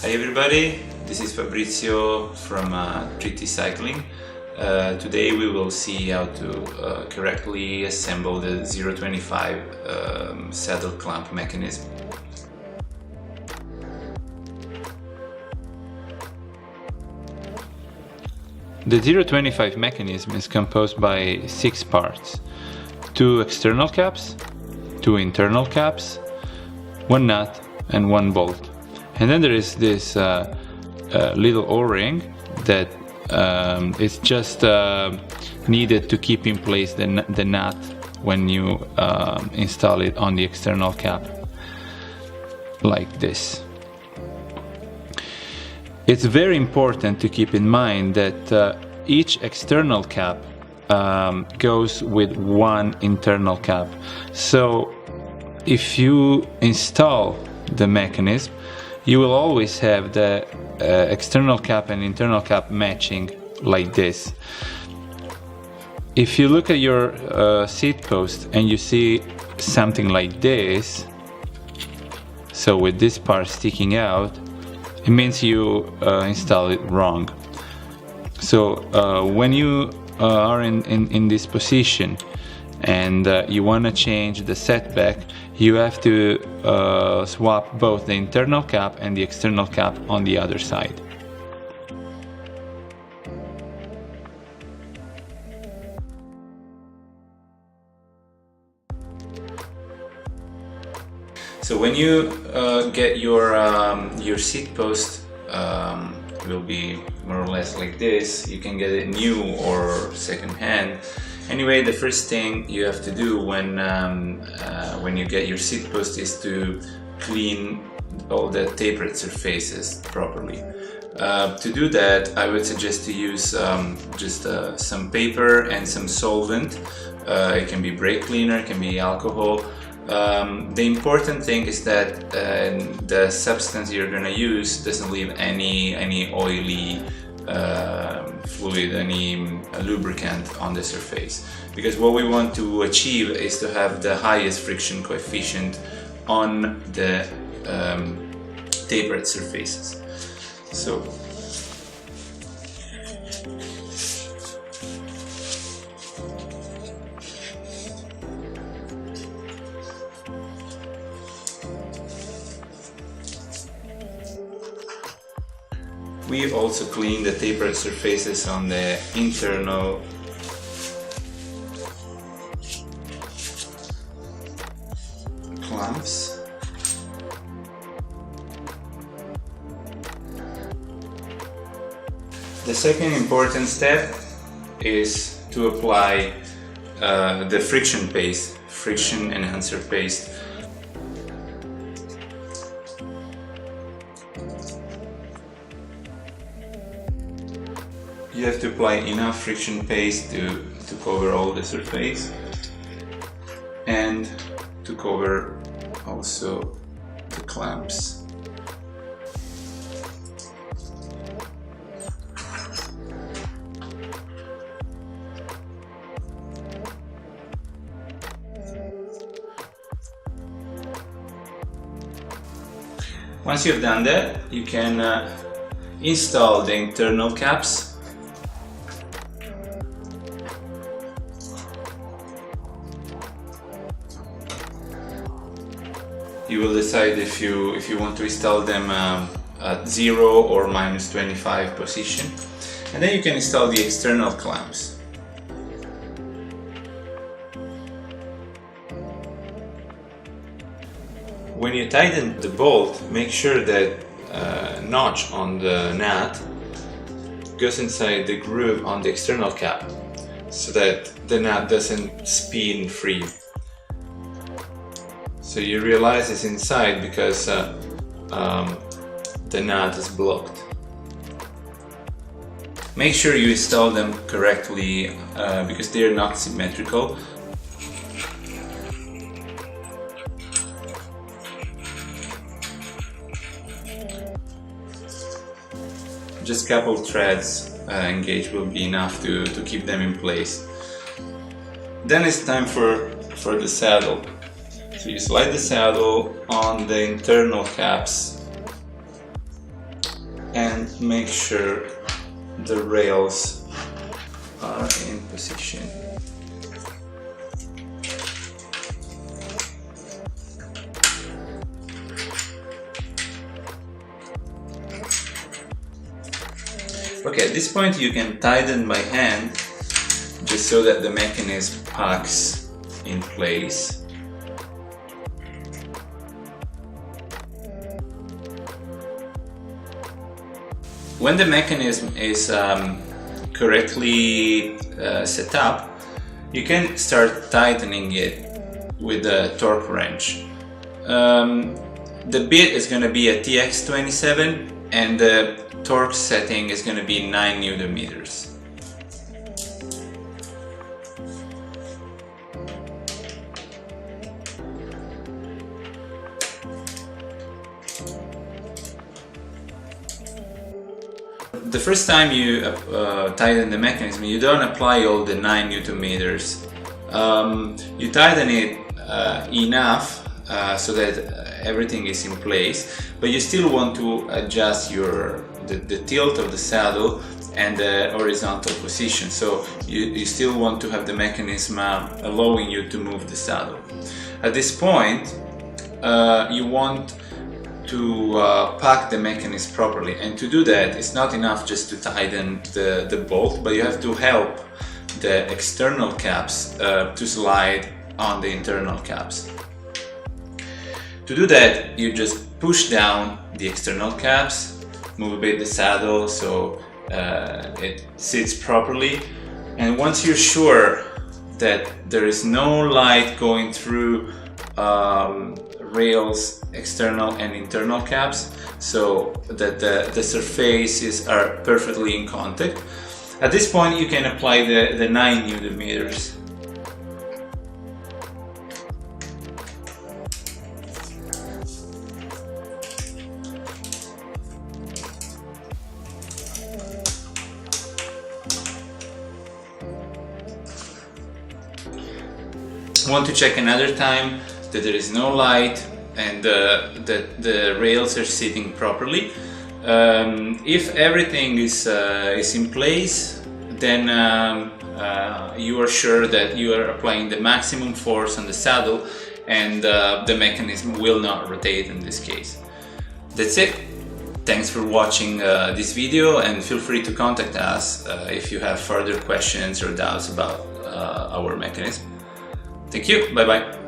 Hi everybody, this is Fabrizio from 3T Cycling. Today we will see how to correctly assemble the 025 saddle clamp mechanism. The 025 mechanism is composed by 6 parts: 2 external caps, 2 internal caps, 1 nut and 1 bolt. And then there is this little O-ring that is just needed to keep in place the nut when you install it on the external cap, like this. It's very important to keep in mind that each external cap goes with 1 internal cap. So if you install the mechanism, you will always have the external cap and internal cap matching like this. If you look at your seat post and you see something like this, so with this part sticking out, it means you install it wrong. So when you are in this position and you want to change the setback, you have to swap both the internal cap and the external cap on the other side. So when you get your seat post, it will be more or less like this. You can get it new or second hand. Anyway, the first thing you have to do when you get your seat post is to clean all the tapered surfaces properly. To do that, I would suggest to use just some paper and some solvent. It can be brake cleaner, it can be alcohol. The important thing is that the substance you're going to use doesn't leave any oily fluid, any lubricant on the surface, because what we want to achieve is to have the highest friction coefficient on the tapered surfaces. So we also clean the tapered surfaces on the internal clamps. The second important step is to apply the friction paste, friction enhancer paste. You have to apply enough friction paste to cover all the surface and to cover also the clamps. Once you've done that, you can install the internal caps. You will decide if you want to install them at 0 or -25 position, and then you can install the external clamps. When you tighten the bolt, make sure that notch on the nut goes inside the groove on the external cap, so that the nut doesn't spin free. So you realize it's inside because the nut is blocked. Make sure you install them correctly because they are not symmetrical. Just a couple threads engaged will be enough to keep them in place. Then it's time for the saddle. So you slide the saddle on the internal caps and make sure the rails are in position. Okay, at this point you can tighten by hand just so that the mechanism packs in place. When the mechanism is correctly set up, you can start tightening it with a torque wrench. The bit is going to be a TX27 and the torque setting is going to be 9 Newton meters. The first time you tighten the mechanism, you don't apply all the 9 Newton meters. You tighten it enough so that everything is in place, but you still want to adjust the tilt of the saddle and the horizontal position, so you still want to have the mechanism allowing you to move the saddle. At this point you want to pack the mechanism properly, and to do that it's not enough just to tighten the bolt, but you have to help the external caps to slide on the internal caps. To do that, you just push down the external caps, move a bit the saddle so it sits properly, and once you're sure that there is no light going through rails, external and internal caps, so that the surfaces are perfectly in contact, at this point you can apply the 9 Newton meters. Want to check another time that there is no light and that the rails are sitting properly. If everything is in place, then you are sure that you are applying the maximum force on the saddle and the mechanism will not rotate in this case. That's it. Thanks for watching this video, and feel free to contact us if you have further questions or doubts about our mechanism. Thank you, bye bye.